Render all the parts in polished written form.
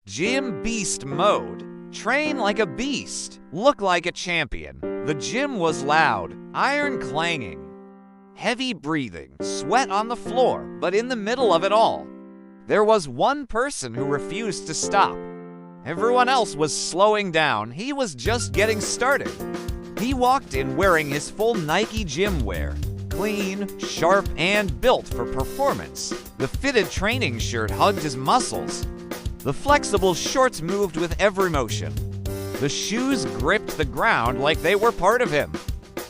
Gym Beast Mode. Train like a beast. Look like a champion. The gym was loud, iron clanging. Heavy breathing, sweat on the floor, but in the middle of it all, there was one person who refused to stop. Everyone else was slowing down. He was just getting started. He walked in wearing his full Nike gym wear. Clean, sharp, and built for performance. The fitted training shirt hugged his muscles. The flexible shorts moved with every motion. The shoes gripped the ground like they were part of him.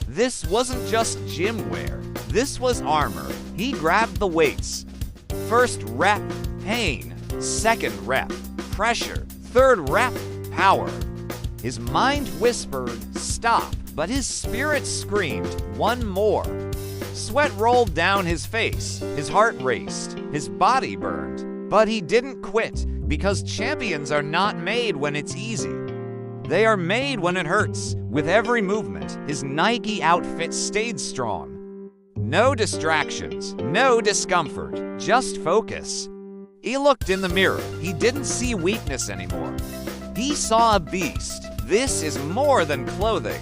This wasn't just gym wear. This was armor. He grabbed the weights. First rep, pain. Second rep, pressure. Third rep, power. His mind whispered, stop, but his spirit screamed, one more. Sweat rolled down his face. His heart raced. His body burned. But he didn't quit, because champions are not made when it's easy. They are made when it hurts. With every movement, his Nike outfit stayed strong. No distractions, no discomfort, just focus. He looked in the mirror. He didn't see weakness anymore. He saw a beast. This is more than clothing.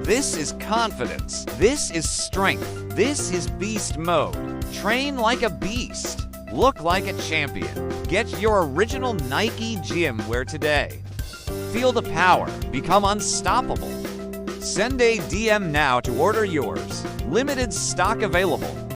This is confidence. This is strength. This is beast mode. Train like a beast. Look like a champion. Get your original Nike gym wear today. Feel the power. Become unstoppable. Send a DM now to order yours. Limited stock available.